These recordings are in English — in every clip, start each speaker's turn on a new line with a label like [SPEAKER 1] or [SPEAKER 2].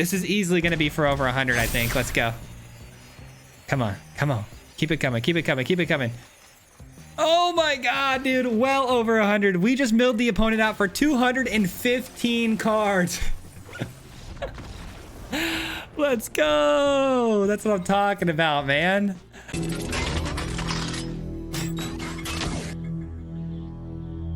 [SPEAKER 1] This is easily going to be for over 100, I think. Let's go. Come on. Come on. Keep it coming. Keep it coming. Keep it coming. Oh my god, dude. Well over 100. We just milled the opponent out for 215 cards. Let's go. That's what I'm talking about, man.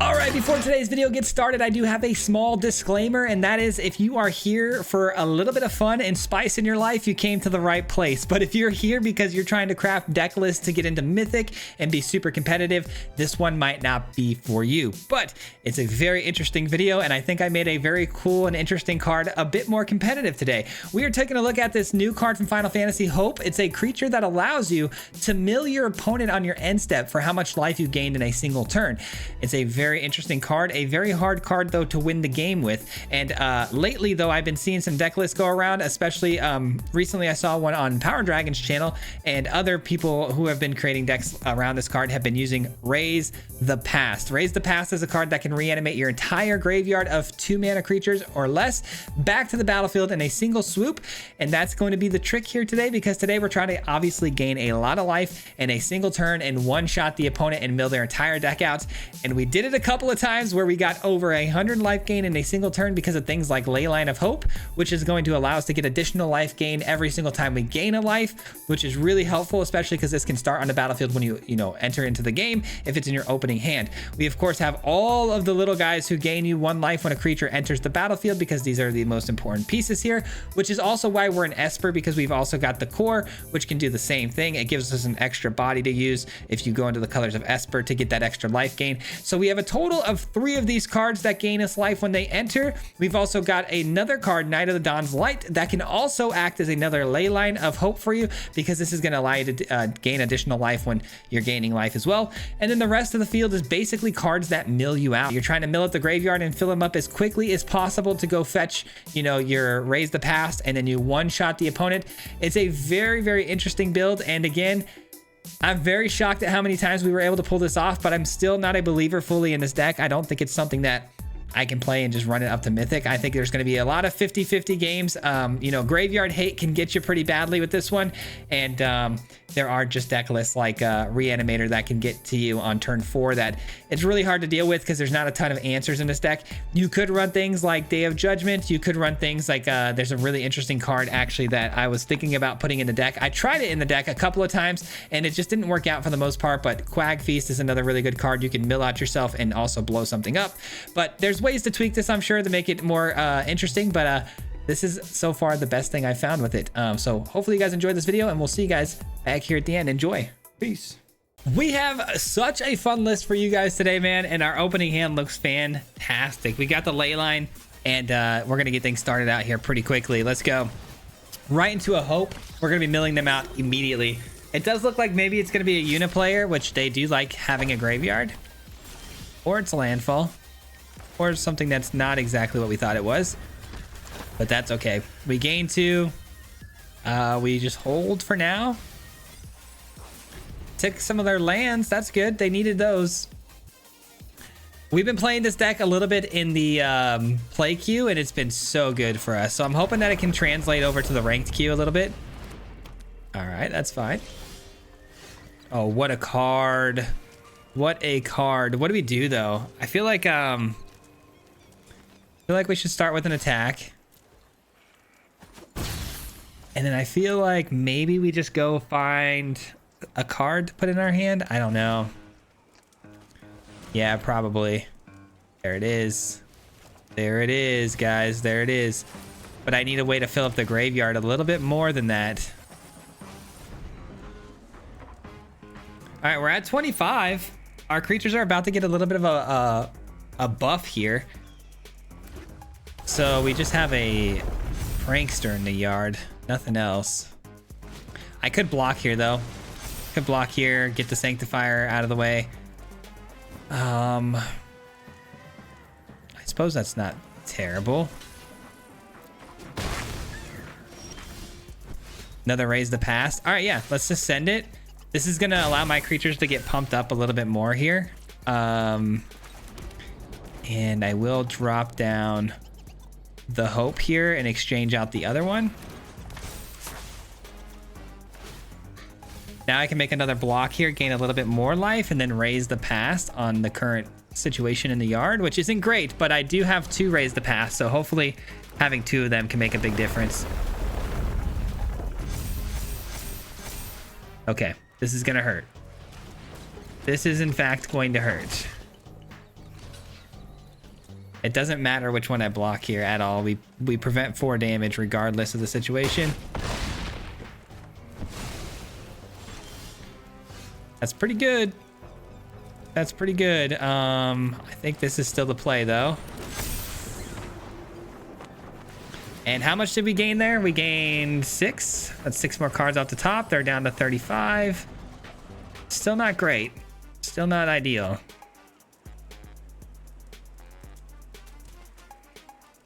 [SPEAKER 1] All right, before today's video gets started, I do have a small disclaimer, and that is if you are here for a little bit of fun and spice in your life, you came to the right place. But if you're here because you're trying to craft deck lists to get into Mythic and be super competitive, this one might not be for you. But it's a very interesting video, and I think I made a very cool and interesting card a bit more competitive today. We are taking a look at this new card from Final Fantasy, Hope. It's a creature that allows you to mill your opponent on your end step for how much life you gained in a single turn. It's a very interesting card, a very hard card though to win the game with. And lately though, I've been seeing some deck lists go around, especially recently I saw one on Power Dragon's channel, and other people who have been creating decks around this card have been using Raise the Past. Raise the Past is a card that can reanimate your entire graveyard of 2 mana creatures or less back to the battlefield in a single swoop, and that's going to be the trick here today, because today we're trying to obviously gain a lot of life in a single turn and one-shot the opponent and mill their entire deck out. And we did it a couple of times where we got over 100 life gain in a single turn because of things like Leyline of Hope, which is going to allow us to get additional life gain every single time we gain a life, which is really helpful, especially because this can start on the battlefield when you enter into the game if it's in your opening hand. We of course have all of the little guys who gain you 1 life when a creature enters the battlefield, because these are the most important pieces here, which is also why we're an Esper, because we've also got the core, which can do the same thing. It gives us an extra body to use if you go into the colors of Esper to get that extra life gain. So we have a total of 3 of these cards that gain us life when they enter. We've also got another card, Knight of the Dawn's Light, that can also act as another Leyline of Hope for you, because this is going to allow you to gain additional life when you're gaining life as well. And then the rest of the field is basically cards that mill you out. You're trying to mill up the graveyard and fill them up as quickly as possible to go fetch, your Raise the Past, and then you one-shot the opponent. It's a very, very interesting build, and again, I'm very shocked at how many times we were able to pull this off, but I'm still not a believer fully in this deck. I don't think it's something that I can play and just run it up to Mythic. I think there's going to be a lot of 50-50 games. Graveyard hate can get you pretty badly with this one, and there are just deck lists like Reanimator that can get to you on turn 4 that it's really hard to deal with because there's not a ton of answers in this deck. You could run things like Day of Judgment. You could run things like there's a really interesting card actually that I was thinking about putting in the deck. I tried it in the deck a couple of times and it just didn't work out for the most part, but Quag Feast is another really good card. You can mill out yourself and also blow something up, but there's ways to tweak this, I'm sure, to make it more interesting, but this is so far the best thing I found with it. So hopefully you guys enjoyed this video, and we'll see you guys back here at the end. Enjoy. Peace. We have such a fun list for you guys today, man, and our opening hand looks fantastic. We got the Leyline, and we're going to get things started out here pretty quickly. Let's go. Right into a Hope. We're going to be milling them out immediately. It does look like maybe it's going to be a Uniplayer, which they do like having a graveyard, or it's Landfall, or something that's not exactly what we thought it was. But that's okay. We gain 2. We just hold for now. Took some of their lands. That's good. They needed those. We've been playing this deck a little bit in the play queue, and it's been so good for us. So I'm hoping that it can translate over to the ranked queue a little bit. All right, that's fine. Oh, what a card. What a card. What do we do, though? I feel like we should start with an attack. And then I feel like maybe we just go find a card to put in our hand. I don't know. Yeah, probably. There it is. There it is, guys. There it is. But I need a way to fill up the graveyard a little bit more than that. All right, we're at 25. Our creatures are about to get a little bit of a buff here. So we just have a Prankster in the yard. Nothing else. I could block here though. Could block here, get the Sanctifier out of the way. I suppose that's not terrible. Another Raise the Past. All right, yeah, let's just send it. This is gonna allow my creatures to get pumped up a little bit more here. And I will drop down the hope here and exchange out the other one. Now I can make another block here, gain a little bit more life, and then raise the past on the current situation in the yard, which isn't great, but I do have 2 raise the past, so hopefully having 2 of them can make a big difference. Okay, this is gonna hurt. This is in fact going to hurt. It doesn't matter which one I block here at all. We prevent 4 damage regardless of the situation. That's pretty good. That's pretty good. I think this is still the play though. And how much did we gain there? We gained 6. That's 6 more cards off the top. They're down to 35. Still not great. Still not ideal.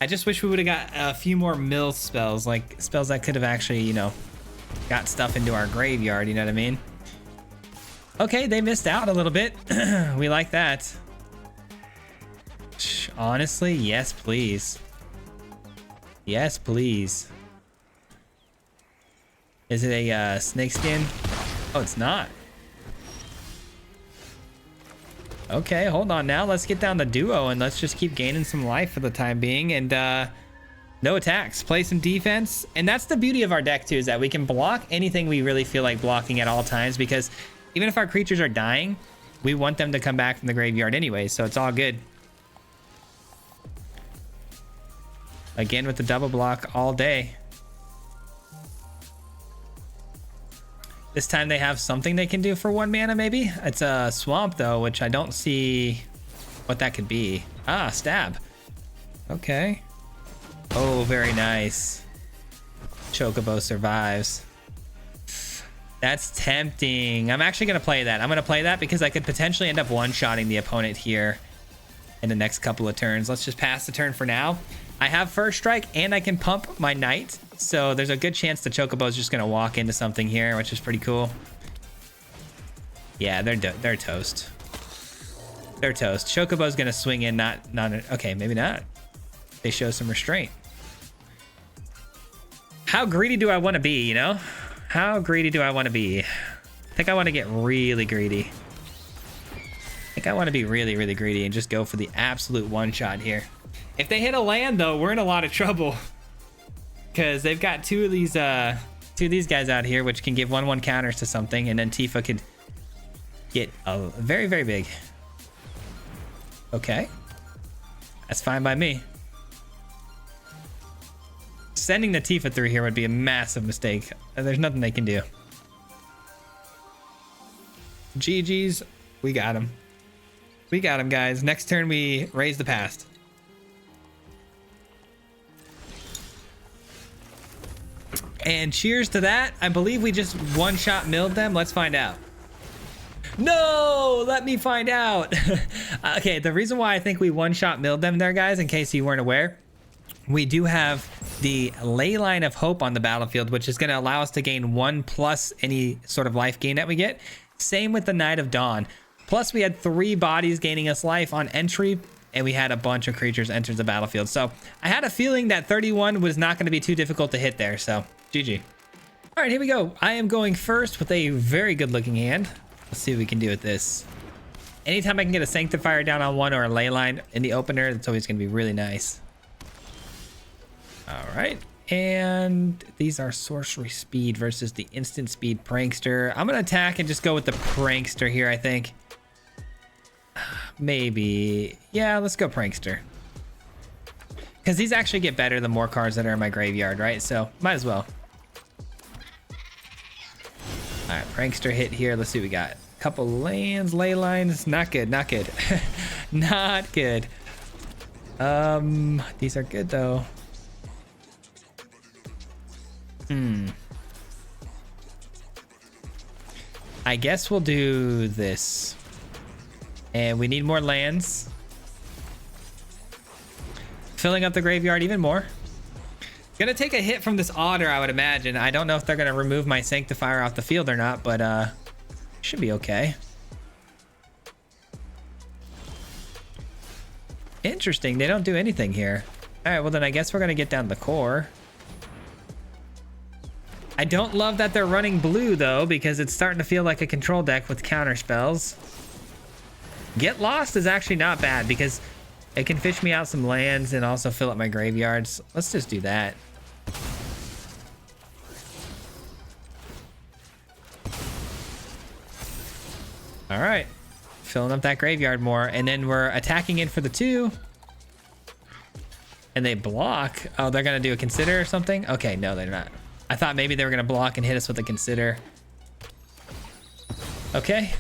[SPEAKER 1] I just wish we would have got a few more mill spells, like spells that could have actually, you know, got stuff into our graveyard, you know what I mean? Okay, they missed out a little bit. We like that. Honestly, yes, please. Yes, please. Is it a snake skin? Oh, it's not. Okay, hold on now. Let's get down the duo and let's just keep gaining some life for the time being. And no attacks. Play some defense. And that's the beauty of our deck too, is that we can block anything we really feel like blocking at all times, because even if our creatures are dying, we want them to come back from the graveyard anyway, so it's all good. Again with the double block all day. This time they have something they can do for 1 mana maybe? It's a swamp though, which I don't see what that could be. Ah, stab. Okay. Oh, very nice. Chocobo survives. That's tempting. I'm actually going to play that. I'm going to play that because I could potentially end up one-shotting the opponent here in the next couple of turns. Let's just pass the turn for now. I have first strike and I can pump my knight. So there's a good chance the Chocobo is just going to walk into something here, which is pretty cool. Yeah, they're toast. They're toast. Chocobo's going to swing in, not okay, maybe not. They show some restraint. How greedy do I want to be, you know? How greedy do I want to be? I think I want to get really greedy. I think I want to be really, really greedy and just go for the absolute one shot here. If they hit a land though, we're in a lot of trouble, because they've got two of these guys out here, which can give 1/1 counters to something, and then Tifa could get a very, very big. Okay, that's fine by me. Sending the Tifa through here would be a massive mistake. There's nothing they can do. GG's. We got him. We got him, guys. Next turn, we raise the past. And cheers to that. I believe we just one-shot milled them. Let's find out. No, let me find out. Okay, the reason why I think we one-shot milled them there, guys, in case you weren't aware, we do have the Ley Line of Hope on the battlefield, which is going to allow us to gain 1 plus any sort of life gain that we get. Same with the Night of Dawn. Plus, we had 3 bodies gaining us life on entry, and we had a bunch of creatures enter the battlefield. So I had a feeling that 31 was not going to be too difficult to hit there. So GG. All right, here we go. I am going first with a very good looking hand. Let's see what we can do with this. Anytime I can get a Sanctifier down on one or a Ley Line in the opener, that's always going to be really nice. All right, and these are sorcery speed versus the instant speed prankster. I'm gonna attack and just go with the prankster here, I think. Maybe, yeah, let's go prankster. Because these actually get better the more cards that are in my graveyard, right? So might as well. All right, prankster hit here. Let's see what we got. Couple lands, ley lines, not good, not good. Not good. These are good though. I guess we'll do this. And we need more lands. Filling up the graveyard even more. Gonna take a hit from this Otter, I would imagine. I don't know if they're gonna remove my Sanctifier off the field or not, but should be okay. Interesting, they don't do anything here. All right, well then I guess we're gonna get down the core. I don't love that they're running blue though, because it's starting to feel like a control deck with counter spells. Get Lost is actually not bad because it can fish me out some lands and also fill up my graveyards. Let's just do that. All right, filling up that graveyard more, and then we're attacking in for the 2. And they block. Oh, they're gonna do a consider or something? Okay, no, they're not. I thought maybe they were gonna block and hit us with a consider. Okay.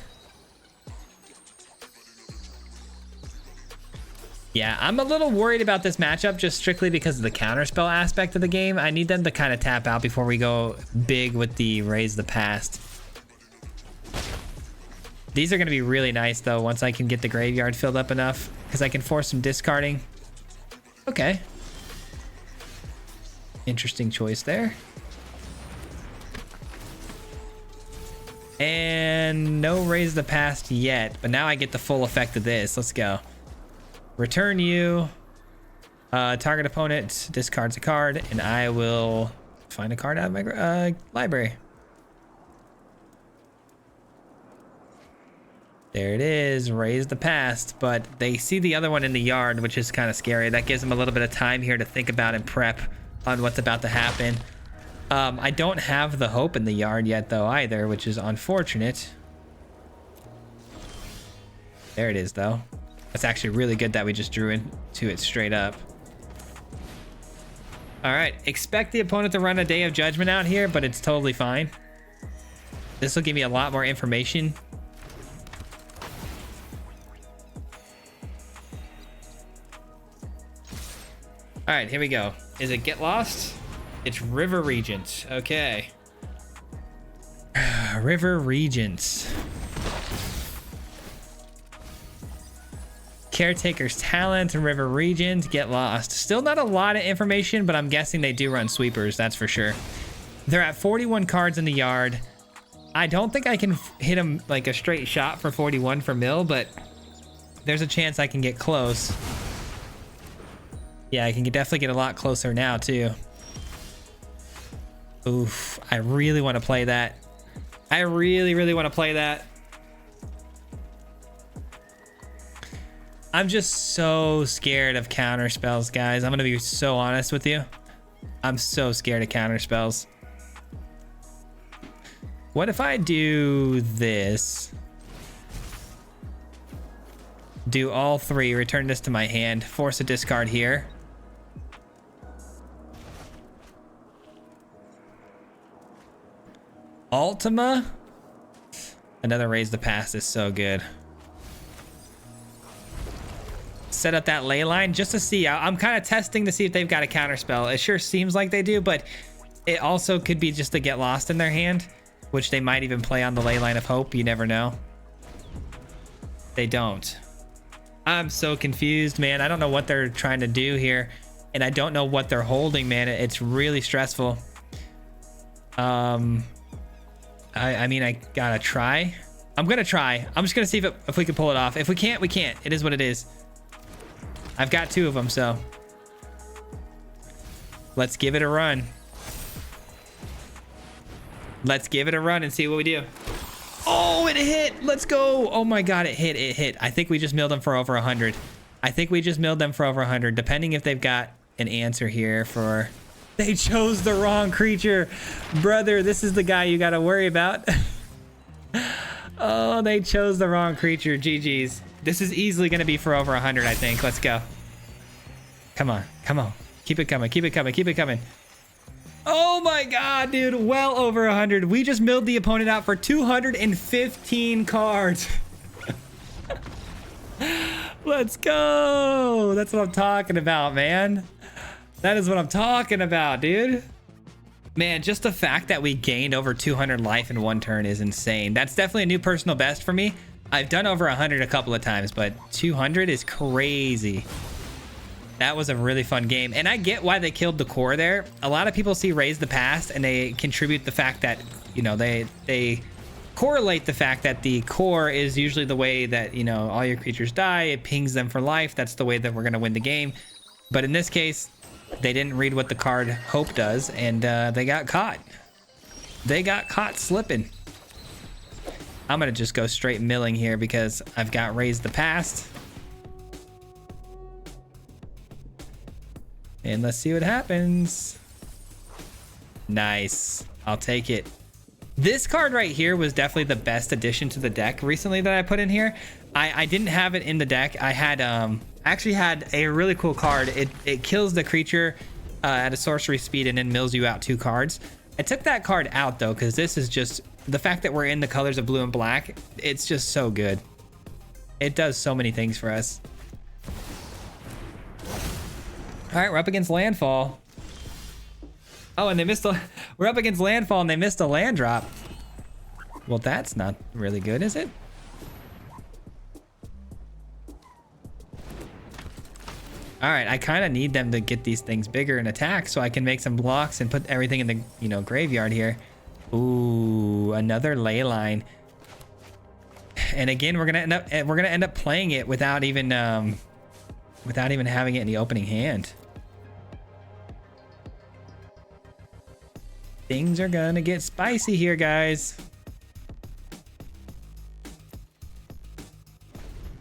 [SPEAKER 1] Yeah, I'm a little worried about this matchup just strictly because of the counterspell aspect of the game. I need them to kind of tap out before we go big with the Raise the Past. These are going to be really nice though once I can get the graveyard filled up enough, because I can force some discarding. Okay. Interesting choice there. And no Raise the Past yet, but now I get the full effect of this. Let's go. Return you. Target opponent discards a card, and I will find a card out of my library. There it is, Raise the Past, but they see the other one in the yard, which is kind of scary. That gives them a little bit of time here to think about and prep on what's about to happen. I don't have the Hope in the yard yet though either, which is unfortunate. There it is though. That's actually really good that we just drew into it straight up. All right, expect the opponent to run a Day of Judgment out here, but it's totally fine. This will give me a lot more information. All right, here we go. Is it Get Lost? It's River Regent. Okay. River Regents. Caretaker's Talent and River Regent. Get Lost. Still not a lot of information, but I'm guessing they do run sweepers. That's for sure. They're at 41 cards in the yard. I don't think I can hit them like a straight shot for 41 for mill, but there's a chance I can get close. Yeah, I can definitely get a lot closer now too. Oof, I really want to play that. I really want to play that. I'm just so scared of counter spells, guys. I'm gonna be so honest with you. I'm so scared of counter spells. What if I do this? Do all 3, return this to my hand, force a discard here. Ultima? Another Raise the Past is so good. Set up that ley line just to see. I'm kind of testing to see if they've got a counter spell. It sure seems like they do, but it also could be just to Get Lost in their hand, which they might even play on the Ley Line of Hope. You never know. They don't. I'm so confused, man. I don't know what they're trying to do here, and I don't know what they're holding, man. It's really stressful. I mean, I gotta try. I'm gonna try. I'm just gonna see if we can pull it off. If we can't, we can't. It is what it is. I've got 2 of them, so let's give it a run. Let's give it a run and see what we do. Oh, it hit. Let's go. Oh my God, it hit. It hit. I think we just milled them for over 100. I think we just milled them for over 100, depending if they've got an answer here for... They chose the wrong creature. Brother, this is the guy you got to worry about. Oh, they chose the wrong creature. GG's. This is easily going to be for over 100, I think. Let's go. Come on. Come on. Keep it coming. Keep it coming. Keep it coming. Oh my God, dude. Well over 100. We just milled the opponent out for 215 cards. Let's go. That's what I'm talking about, man. That is what I'm talking about, dude. Man, just the fact that we gained over 200 life in 1 turn is insane. That's definitely a new personal best for me. I've done over 100 a couple of times, but 200 is crazy. That was a really fun game. And I get why they killed the core there. A lot of people see Raise the Past and they contribute the fact that, you know, they correlate the fact that the core is usually the way that, you know, all your creatures die. It pings them for life. That's the way that we're going to win the game. But in this case, They didn't read what the card Hope does, and they got caught. They got caught slipping. I'm gonna just go straight milling here because I've got Raise the Past. And let's see what happens. Nice. I'll take it. This card right here was definitely the best addition to the deck recently that I put in here. I didn't have it in the deck. I had actually had a really cool card. It kills the creature at a sorcery speed and then mills you out 2 cards. I took that card out though because this is just the fact that we're in the colors of blue and black. It's just so good. It does so many things for us. All right, we're up against Landfall. Oh, and they missed a... We're up against Landfall and they missed a land drop. Well, that's not really good, is it? All right, I kind of need them to get these things bigger and attack so I can make some blocks and put everything in the, you know, graveyard here. Ooh, another ley line. And again, we're gonna end up playing it without even having it in the opening hand. Things are gonna get spicy here, guys.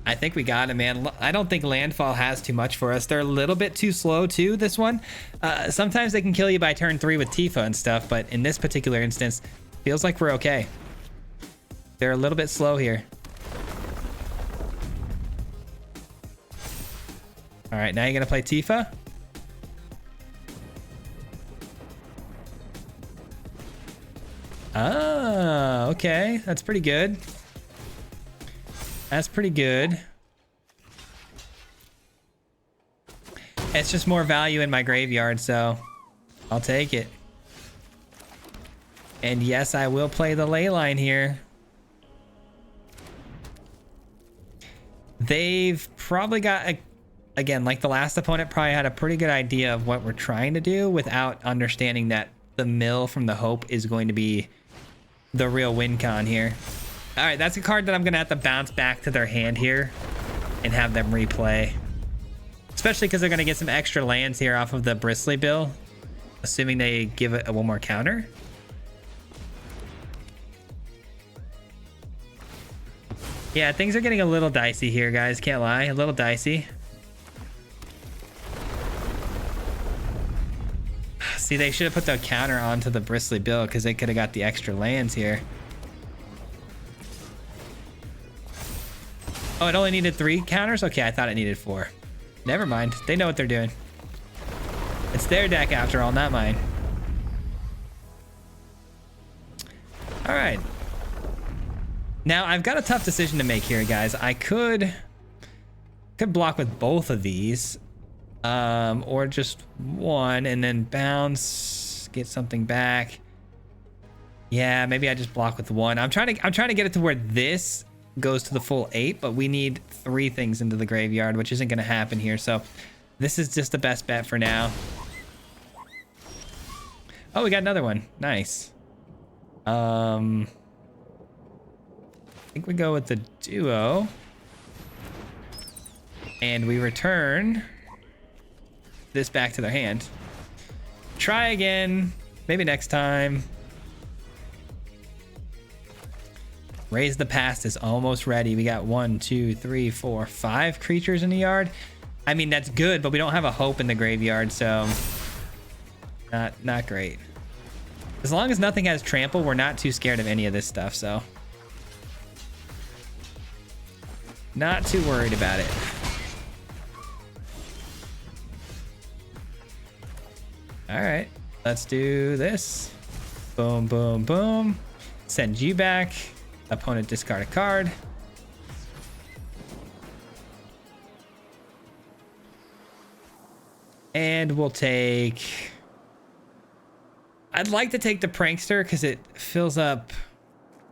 [SPEAKER 1] I think we got it, man. I don't think Landfall has too much for us. They're a little bit too slow too, this one. Sometimes they can kill you by turn 3 with Tifa and stuff, but in this particular instance, feels like we're okay. They're a little bit slow here. All right, now you're gonna play Tifa. Ah, okay. That's pretty good. That's pretty good. It's just more value in my graveyard, so I'll take it. And yes, I will play the ley line here. They've probably got, again, like the last opponent, probably had a pretty good idea of what we're trying to do without understanding that the mill from the Hope is going to be the real win con here. All right, that's a card that I'm gonna have to bounce back to their hand here and have them replay. Especially because they're gonna get some extra lands here off of the Bristly Bill, assuming they give it one more counter. Yeah, things are getting a little dicey here, guys. Can't lie, a little dicey. See, they should have put the counter onto the Bristly Bill because they could have got the extra lands here. Oh, it only needed 3 counters? Okay, I thought it needed 4. Never mind. They know what they're doing. It's their deck after all, not mine. All right. Now, I've got a tough decision to make here, guys. I could block with both of these. Or just one and then bounce, get something back. Yeah, maybe I just block with one. I'm trying to get it to where this goes to the full 8, but we need 3 things into the graveyard, which isn't going to happen here. So this is just the best bet for now. Oh, we got another one. Nice. I think we go with the duo. And we return this back to their hand. Try again. Maybe next time. Raise the Past is almost ready. We got 1, 2, 3, 4, 5 creatures in the yard. I mean, that's good, but we don't have a Hope in the graveyard, so not great. As long as nothing has trample, we're not too scared of any of this stuff, so not too worried about it. All right, let's do this. Boom, boom, boom. Send you back. Opponent discard a card. And we'll take... I'd like to take the Prankster because it fills up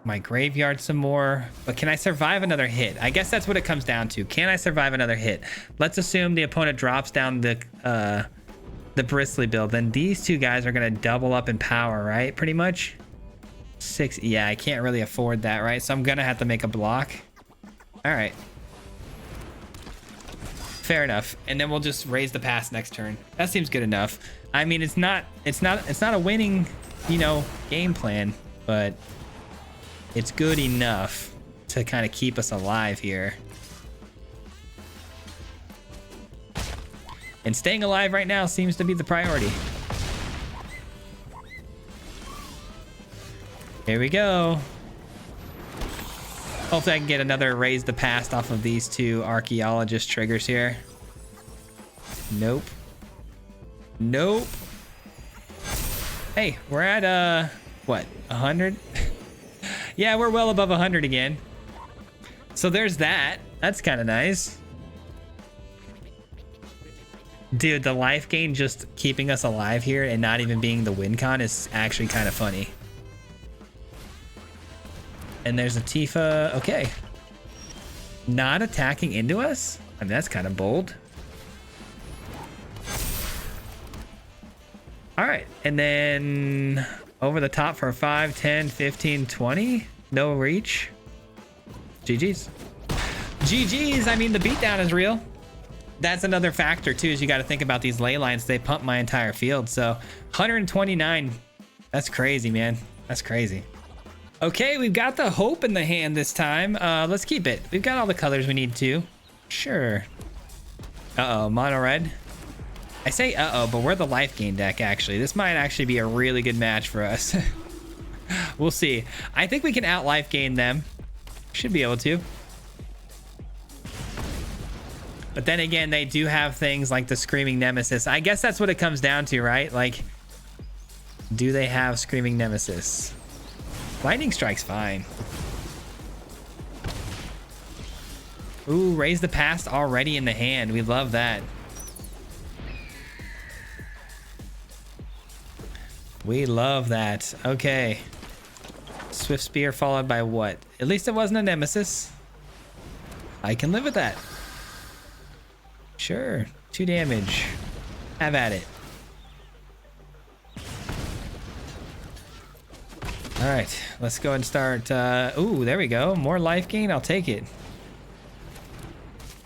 [SPEAKER 1] my graveyard some more. But can I survive another hit? I guess that's what it comes down to. Can I survive another hit? Let's assume the opponent drops down the Bristly Bill. Then these 2 guys are going to double up in power, right? Pretty much. 6. Yeah, I can't really afford that, right? So I'm gonna have to make a block. All right. Fair enough. And then we'll just raise the pass next turn. That seems good enough. I mean, it's not a winning, you know, game plan, but it's good enough to kind of keep us alive here. And staying alive right now seems to be the priority. Here we go. Hopefully I can get another raise the past off of these two archaeologist triggers here. Nope. Nope. Hey, we're at, what, 100? Yeah, we're well above 100 again. So there's that. That's kind of nice. Dude, the life gain just keeping us alive here and not even being the win con is actually kind of funny. And there's a Tifa. Okay. Not attacking into us? I mean, that's kind of bold. All right. And then over the top for 5, 10, 15, 20. No reach. GG's. GG's. I mean, the beatdown is real. That's another factor, too, is you got to think about these ley lines. They pump my entire field. So 129. That's crazy, man. That's crazy. Okay, we've got the hope in the hand this time. Let's keep it. We've got all the colors we need to. Sure. Uh-oh, mono red. I say uh-oh, but we're the life gain deck, actually. This might actually be a really good match for us. We'll see. I think we can out life gain them. Should be able to. But then again, they do have things like the Screaming Nemesis. I guess that's what it comes down to, right? Like, do they have Screaming Nemesis? Lightning Strike's fine. Ooh, raise the past already in the hand. We love that. We love that. Okay. Swift Spear followed by what? At least it wasn't a Nemesis. I can live with that. Sure. 2 damage. Have at it. All right, let's go and start. Ooh, there we go. More life gain. I'll take it.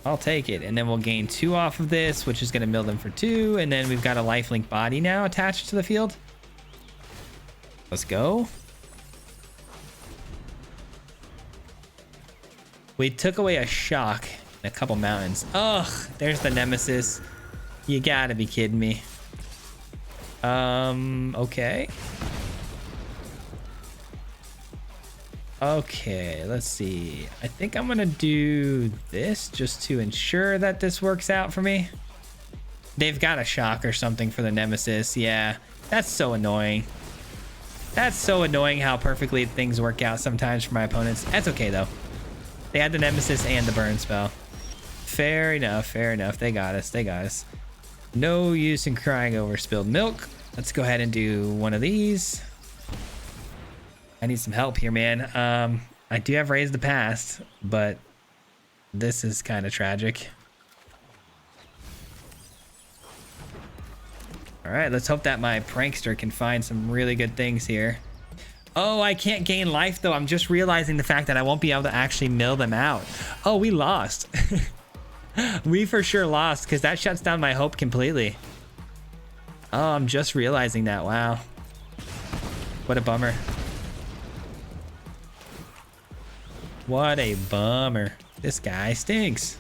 [SPEAKER 1] I'll take it. And then we'll gain 2 off of this, which is going to mill them for 2. And then we've got a lifelink body now attached to the field. Let's go. We took away a shock and a couple mountains. Ugh, there's the Nemesis. You gotta be kidding me. Okay. Okay, let's see. I think I'm gonna do this just to ensure that this works out for me. They've got a shock or something for the Nemesis. Yeah, that's so annoying. That's so annoying how perfectly things work out sometimes for my opponents. That's okay though. They had the Nemesis and the burn spell. Fair enough, fair enough. They got us, they got us. No use in crying over spilled milk. Let's go ahead and do one of these. I need some help here, man. I do have raised the past, but this is kind of tragic. All right, let's hope that my prankster can find some really good things here. Oh, I can't gain life though. I'm just realizing the fact that I won't be able to actually mill them out. Oh, we lost. We for sure lost because that shuts down my hope completely. Oh, I'm just realizing that. Wow. What a bummer. What a bummer. This guy stinks.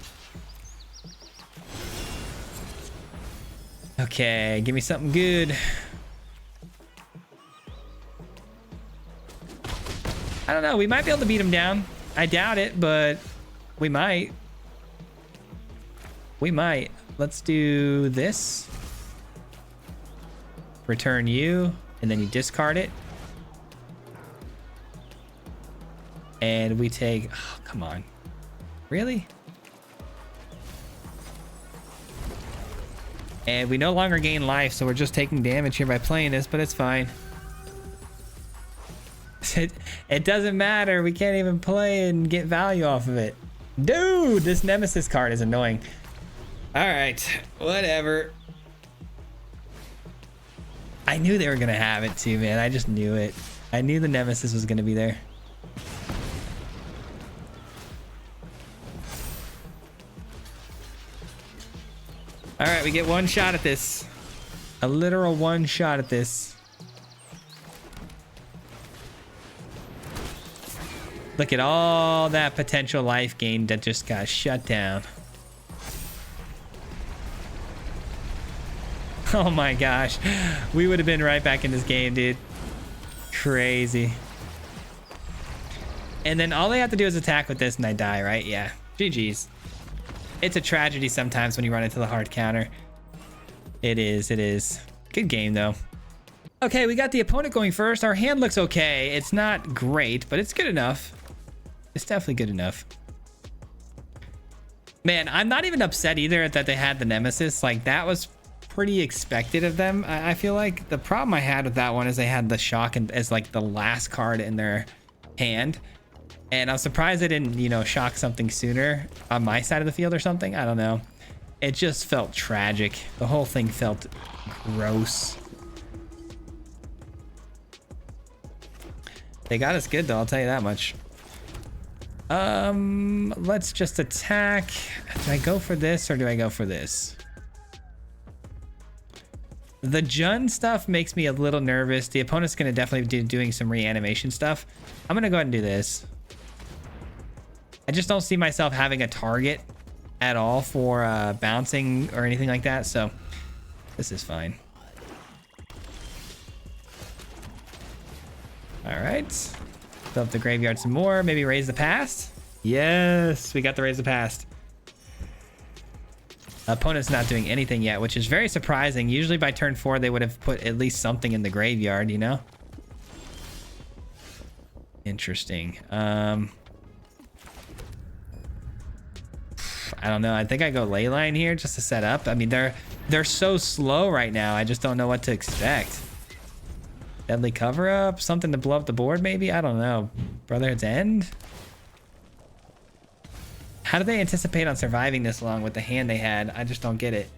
[SPEAKER 1] Okay, give me something good. I don't know. We might be able to beat him down. I doubt it, but we might. We might. Let's do this. Return you, and then you discard it. And we take, oh, come on. Really? And we no longer gain life, so we're just taking damage here by playing this, but it's fine. It doesn't matter. We can't even play and get value off of it. Dude, this Nemesis card is annoying. All right, whatever. I knew they were gonna have it too, man. I just knew it. I knew the Nemesis was gonna be there. All right, we get one shot at this. A literal one shot at this. Look at all that potential life gain that just got shut down. Oh my gosh. We would have been right back in this game, dude. Crazy. And then all they have to do is attack with this and I die, right? Yeah. GG's. It's a tragedy sometimes when you run into the hard counter. It is. It is. Good game, though. Okay, we got the opponent going first. Our hand looks okay. It's not great, but it's good enough. It's definitely good enough. Man, I'm not even upset either that they had the Nemesis. Like, that was pretty expected of them. I feel like the problem I had with that one is they had the Shock as like the last card in their hand. And I was surprised they didn't, you know, shock something sooner on my side of the field or something. I don't know. It just felt tragic. The whole thing felt gross. They got us good, though. I'll tell you that much. Let's just attack. Do I go for this or do I go for this? The Jun stuff makes me a little nervous. The opponent's going to definitely be doing some reanimation stuff. I'm going to go ahead and do this. I just don't see myself having a target at all for bouncing or anything like that. So this is fine. All right. Fill up the graveyard some more. Maybe raise the past. Yes, we got the raise the past. Opponent's not doing anything yet, which is very surprising. Usually by turn 4, they would have put at least something in the graveyard, you know? Interesting. I don't know. I think I go Leyline here just to set up. I mean, they're so slow right now. I just don't know what to expect. Deadly cover up, something to blow up the board maybe. I don't know. Brotherhood's End. How do they anticipate on surviving this long with the hand they had? I just don't get it.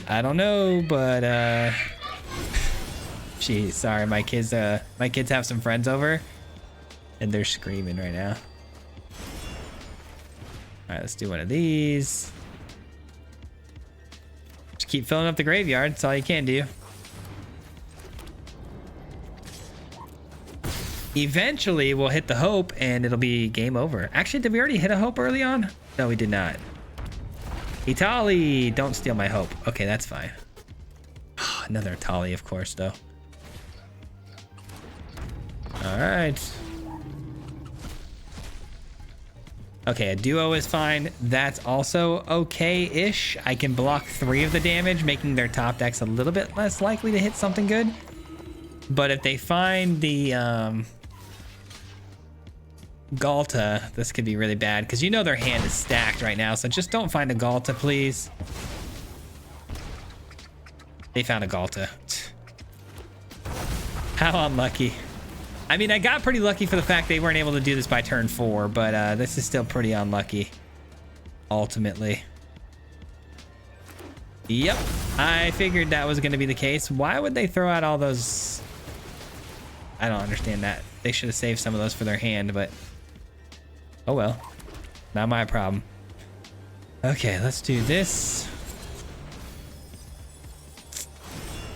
[SPEAKER 1] I don't know, but geez, sorry, my kids have some friends over and they're screaming right now. All right, let's do one of these. Just keep filling up the graveyard. That's all you can do. Eventually, we'll hit the hope and it'll be game over. Actually, did we already hit a hope early on? No, we did not. Itali, don't steal my hope. Okay, that's fine. Another Itali, of course, though. All right. Okay, a duo is fine. That's also okay-ish. I can block 3 of the damage, making their top decks a little bit less likely to hit something good. But if they find the Galta, this could be really bad because you know their hand is stacked right now. So just don't find a Galta, please. They found a Galta. How unlucky. I mean, I got pretty lucky for the fact they weren't able to do this by turn 4, but this is still pretty unlucky, ultimately. Yep, I figured that was going to be the case. Why would they throw out all those? I don't understand that. They should have saved some of those for their hand, but oh well, not my problem. Okay, let's do this.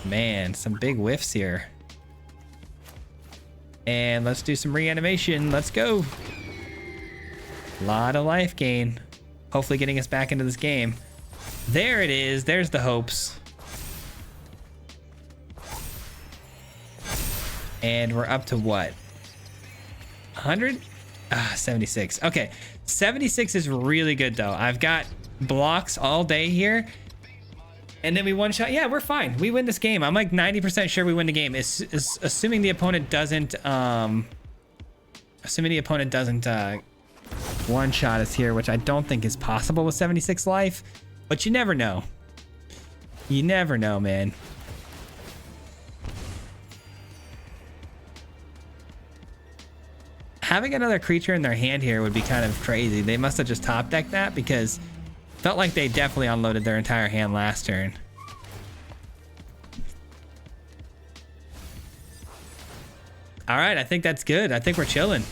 [SPEAKER 1] Man, some big whiffs here. And let's do some reanimation. Let's go. A lot of life gain. Hopefully getting us back into this game. There it is. There's the hopes. And we're up to what? 100? 76. Okay. 76 is really good, though. I've got blocks all day here. And then we one shot. Yeah, we're fine. We win this game. I'm like 90% sure we win the game. Assuming the opponent doesn't one shot us here, which I don't think is possible with 76 life. But you never know. You never know, man. Having another creature in their hand here would be kind of crazy. They must have just top decked that because felt like they definitely unloaded their entire hand last turn. All right, I think that's good. I think we're chilling.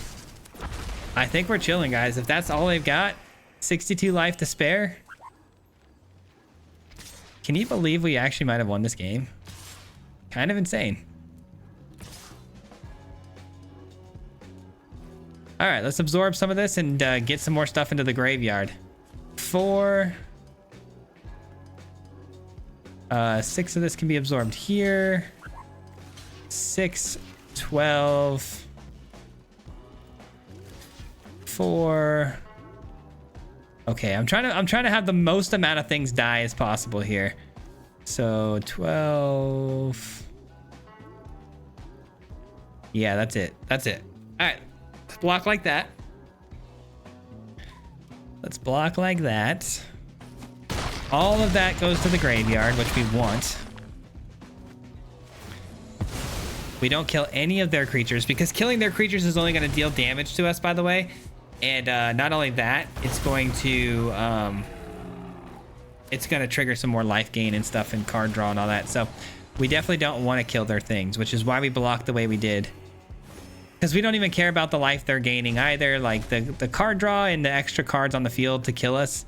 [SPEAKER 1] I think we're chilling, guys. If that's all they've got, 62 life to spare. Can you believe we actually might have won this game? Kind of insane. All right, let's absorb some of this and get some more stuff into the graveyard. 4. 6 of this can be absorbed here. 6, 12. 4. Okay, I'm trying to have the most amount of things die as possible here. So 12. Yeah, that's it. That's it. All right. Let's block like that. Let's block like that. All of that goes to the graveyard, which we want. We don't kill any of their creatures because killing their creatures is only going to deal damage to us, by the way. And not only that, it's going to trigger some more life gain and stuff and card draw and all that. So we definitely don't want to kill their things, which is why we blocked the way we did. Because we don't even care about the life they're gaining either. Like the card draw and the extra cards on the field to kill us.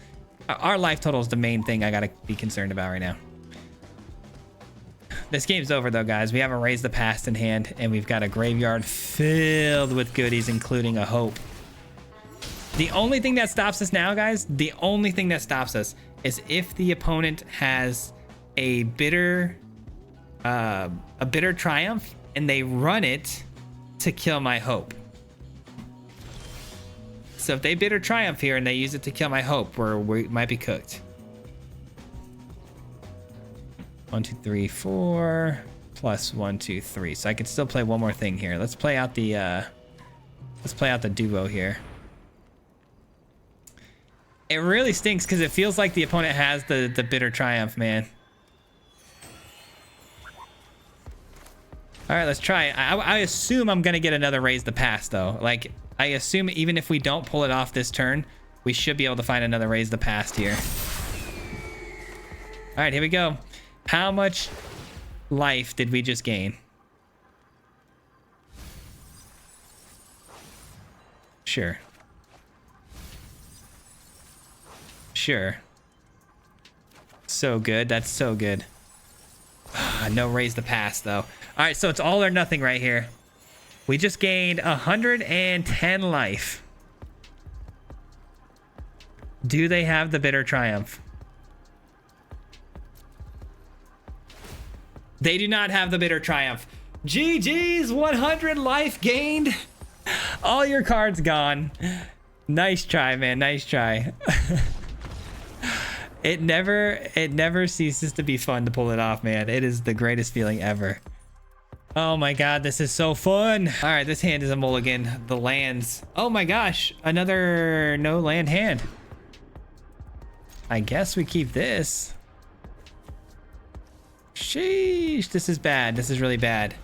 [SPEAKER 1] Our life total is the main thing I got to be concerned about right now. This game's over though, guys. We have a Raise the Past in hand, and we've got a graveyard filled with goodies, including a Hope. The only thing that stops us now, guys, the only thing that stops us is if the opponent has a bitter triumph and they run it to kill my Hope. So if they bitter triumph here and they use it to kill my Hope, we might be cooked. 1, 2, 3, 4 plus 1, 2, 3. So I can still play one more thing here. Let's play out the duo here. It really stinks because it feels like the opponent has the bitter triumph, man. All right, let's try. I assume I'm gonna get another Raise the Past though. Like, I assume even if we don't pull it off this turn, we should be able to find another Raise the Past here. All right, here we go. How much life did we just gain? Sure. Sure. So good. That's so good. No Raise the Past though. All right, so it's all or nothing right here. We just gained 110 life. Do they have the bitter triumph? They do not have the bitter triumph. GG's, 100 life gained. All your cards gone. Nice try, man. Nice try. It never ceases to be fun to pull it off, man. It is the greatest feeling ever. Oh my god, this is so fun. All right, this hand is a mulligan. The lands. Oh my gosh, another no land hand. I guess we keep this. Sheesh, this is bad. This is really bad.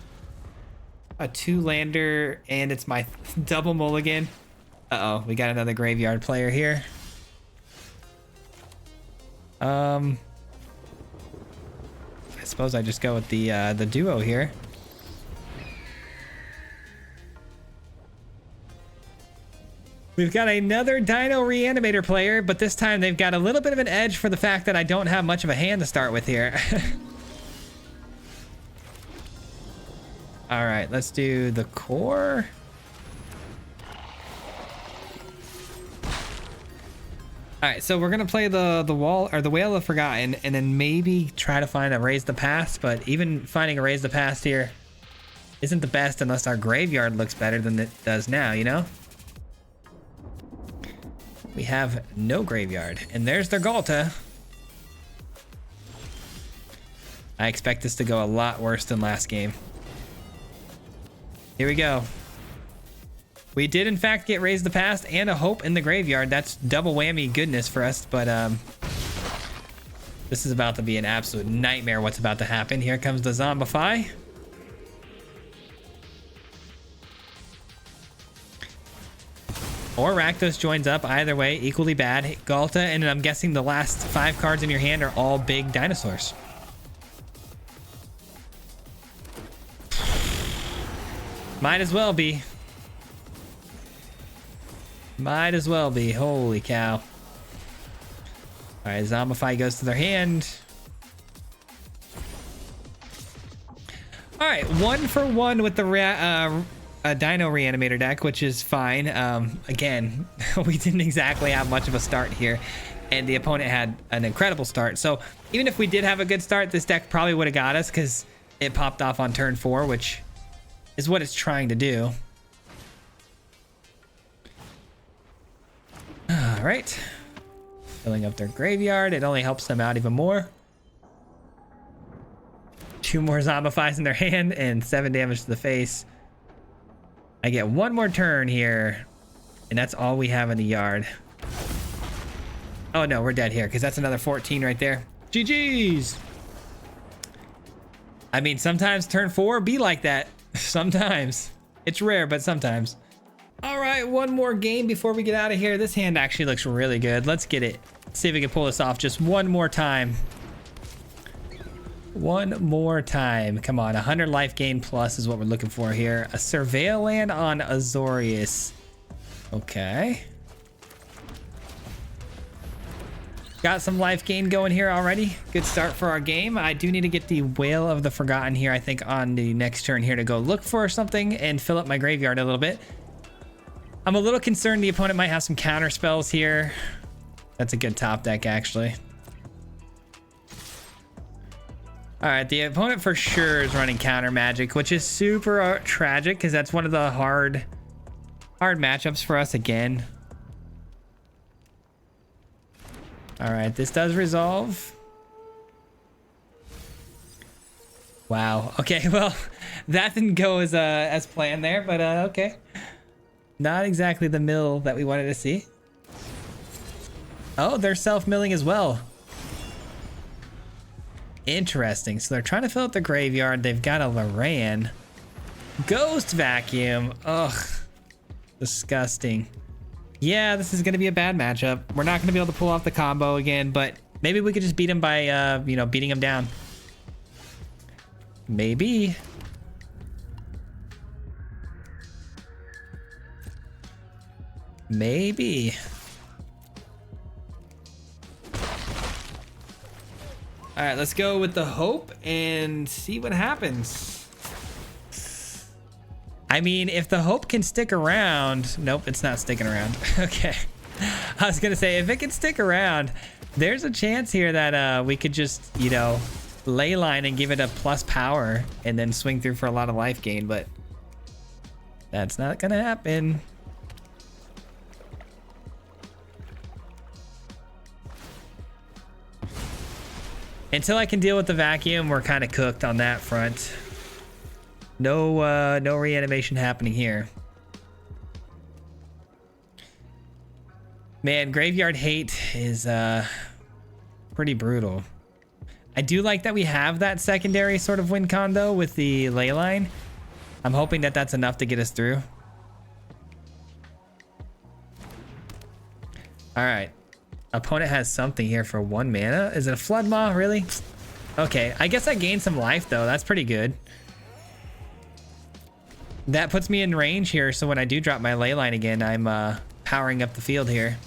[SPEAKER 1] A 2-lander, and it's my double mulligan. Uh-oh, we got another graveyard player here. I suppose I just go with the duo here. We've got another Dino Reanimator player, but this time they've got a little bit of an edge for the fact that I don't have much of a hand to start with here. All right, let's do the core. All right, so we're gonna play the wall or the Whale of Forgotten, and then maybe try to find a Raise the Past. But even finding a Raise the Past here isn't the best unless our graveyard looks better than it does now, you know? We have no graveyard, and there's their Galta. I expect this to go a lot worse than last game. Here we go. We did in fact get Raise the Past and a Hope in the graveyard. That's double whammy goodness for us, but this is about to be an absolute nightmare what's about to happen. Here comes the Zombify. Or Rakdos joins up, either way, equally bad. Galta, and I'm guessing the last 5 cards in your hand are all big dinosaurs. Might as well be. Might as well be. Holy cow. Alright, Zombify goes to their hand. All right, 1-for-1 with the Dino Reanimator deck, which is fine. Again, we didn't exactly have much of a start here, and the opponent had an incredible start. So even if we did have a good start, this deck probably would have got us because it popped off on turn 4, which is what it's trying to do. All right, filling up their graveyard. It only helps them out even more. 2 more Zombifies in their hand and 7 damage to the face. I get 1 more turn here, and that's all we have in the yard. Oh no, we're dead here because that's another 14 right there. GG's. I mean, sometimes turn 4 be like that. Sometimes. It's rare, but sometimes. All right, 1 more game before we get out of here. This hand actually looks really good. Let's get it. See if we can pull this off just 1 more time. 1 more time. Come on, 100 life gain plus is what we're looking for here. A Surveil land on Azorius. Okay. Got some life gain going here already. Good start for our game. I do need to get the Whale of the Forgotten here, I think, on the next turn here to go look for something and fill up my graveyard a little bit. I'm a little concerned the opponent might have some counter spells here. That's a good top deck, actually. All right, the opponent for sure is running counter magic, which is super tragic because that's one of the hard matchups for us again. All right, this does resolve. Wow. Okay, well, that didn't go as planned there, but okay. Not exactly the mill that we wanted to see. Oh, they're self-milling as well. Interesting. So they're trying to fill up the graveyard. They've got a Loran. Ghost Vacuum. Ugh. Disgusting. Yeah, this is going to be a bad matchup. We're not going to be able to pull off the combo again, but maybe we could just beat him by, you know, beating him down. Maybe. Maybe. All right, let's go with the hope and see what happens. I mean, if the hope can stick around... Nope, it's not sticking around. Okay. I was going to say, if it can stick around, there's a chance here that we could just, you know, ley line and give it a plus power and then swing through for a lot of life gain, but that's not going to happen. Until I can deal with the vacuum, we're kind of cooked on that front. No reanimation happening here. Man, graveyard hate is pretty brutal. I do like that we have that secondary sort of win con though with the ley line. I'm hoping that that's enough to get us through. All right. Opponent has something here for 1 mana. Is it a Flood Maw, really? Okay, I guess I gained some life though. That's pretty good. That puts me in range here, so when I do drop my ley line again, I'm powering up the field here.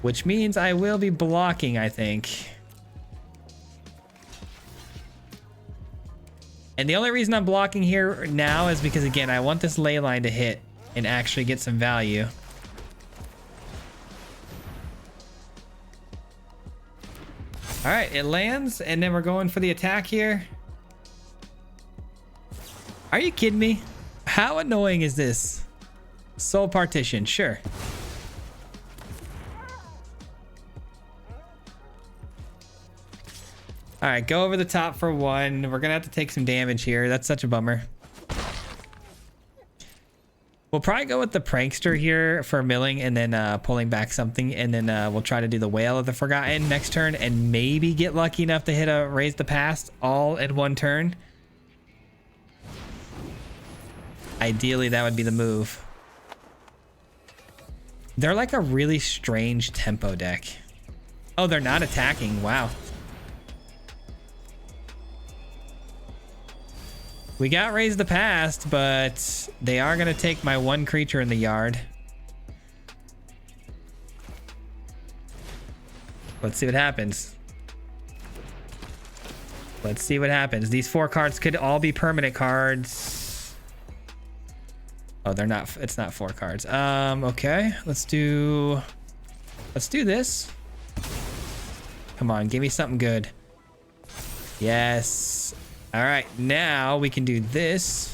[SPEAKER 1] Which means I will be blocking, I think. And the only reason I'm blocking here now is because, again, I want this ley line to hit and actually get some value. All right, it lands, and then we're going for the attack here. Are you kidding me? How annoying is this? Soul Partition, sure. All right, go over the top for 1. We're gonna have to take some damage here. That's such a bummer. We'll probably go with the Prankster here for milling and then pulling back something, and then we'll try to do the Whale of the Forgotten next turn and maybe get lucky enough to hit a Raise the Past all in 1 turn. Ideally, that would be the move. They're like a really strange tempo deck. Oh, they're not attacking. Wow. We got Raise the Past, but they are going to take my 1 creature in the yard. Let's see what happens. Let's see what happens. These 4 cards could all be permanent cards. Oh, they're not. It's not 4 cards. Okay. Let's do this. Come on, give me something good. Yes. All right, now we can do this.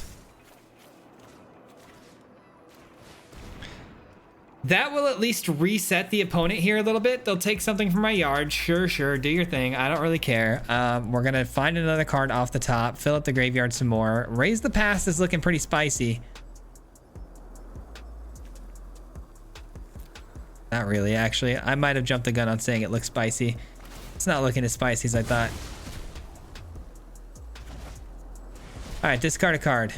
[SPEAKER 1] That will at least reset the opponent here a little bit. They'll take something from my yard. Sure, do your thing. I don't really care. We're gonna find another card off the top, fill up the graveyard some more. Raise the Past is looking pretty spicy. Not really, actually. I might have jumped the gun on saying it looks spicy. It's not looking as spicy as I thought. All right, discard a card.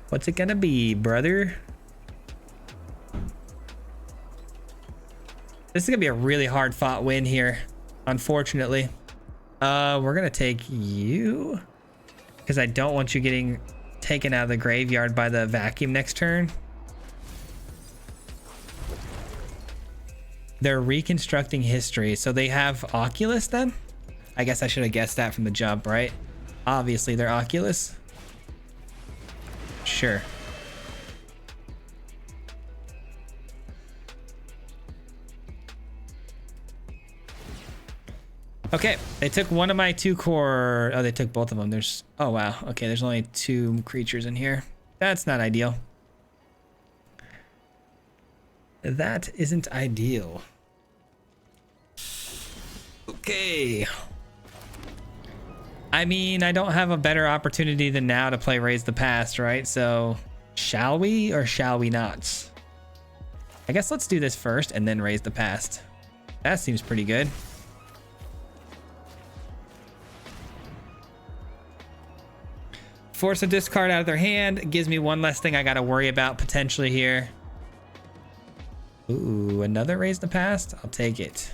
[SPEAKER 1] What's it gonna be, brother? This is gonna be a really hard fought win here, unfortunately. We're gonna take you because I don't want you getting taken out of the graveyard by the vacuum next turn. They're reconstructing history, so they have Oculus then? I guess I should have guessed that from the jump, right? Obviously they're Oculus. Sure. Okay, they took one of my 2 core. Oh, they took both of them. There's, oh wow. Okay, there's only 2 creatures in here. That's not ideal. That isn't ideal. Okay. I mean, I don't have a better opportunity than now to play Raise the Past, right? So, shall we or shall we not? I guess let's do this first and then Raise the Past. That seems pretty good. Force a discard out of their hand. It gives me one less thing I got to worry about potentially here. Ooh, another Raise the Past? I'll take it.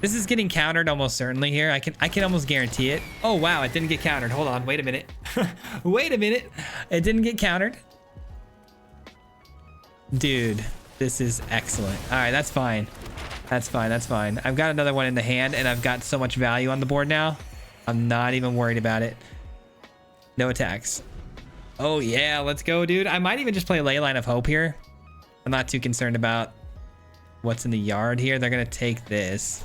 [SPEAKER 1] This is getting countered almost certainly here. I can almost guarantee it. Oh, wow, it didn't get countered. Hold on, wait a minute. Wait a minute. It didn't get countered. Dude, this is excellent. All right, that's fine. That's fine, that's fine. I've got another one in the hand and I've got so much value on the board now. I'm not even worried about it. No attacks. Oh yeah, let's go, dude. I might even just play Leyline of Hope here. I'm not too concerned about what's in the yard here. They're gonna take this.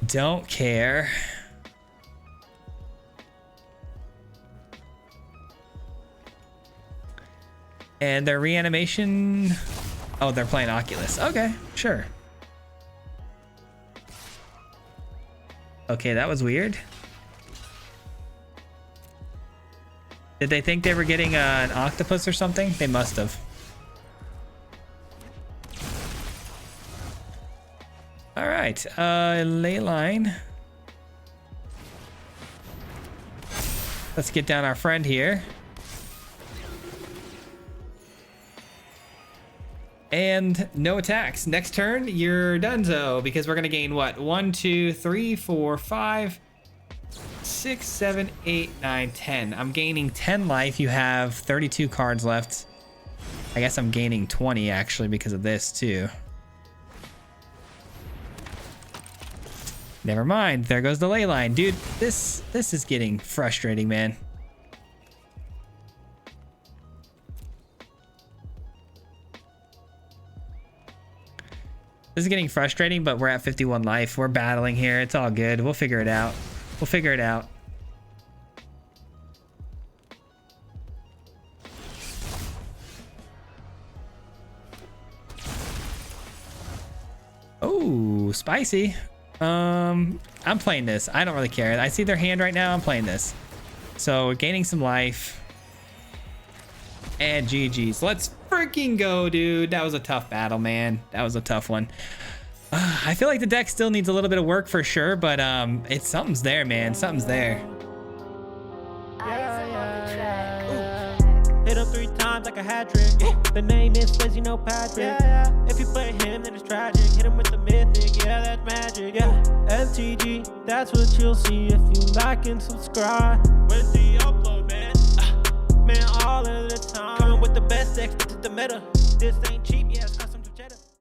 [SPEAKER 1] Don't care. And their reanimation. Oh, they're playing Oculus. Okay, sure. Okay, that was weird. Did they think they were getting an octopus or something? They must have. All right, Leyline. Let's get down our friend here. And no attacks. Next turn, you're donezo, because we're gonna gain what? 1, 2, 3, 4, 5, 6, 7, 8, 9, 10. I'm gaining 10 life. You have 32 cards left. I guess I'm gaining 20 actually because of this too. Never mind. There goes the Leyline. Dude, this is getting frustrating, man. This is getting frustrating, but we're at 51 life. We're battling here. It's all good. We'll figure it out. We'll figure it out. Oh, spicy. I'm playing this. I don't really care. I see their hand right now. I'm playing this. So we're gaining some life. And GG's. Let's freaking go, dude. That was a tough battle, man. That was a tough one. I feel like the deck still needs a little bit of work for sure, but it's something's there, man. Something's there.
[SPEAKER 2] Hit him 3 times like a hat trick. The name is Swayze, no Patrick. If you play him, then it's tragic. Hit him with the mythic, yeah, that's magic. MTG, that's what you'll see if you like and subscribe. Where's the upload, man? man, all of the time. Coming with the best decks, this is the meta. This ain't cheap, yes.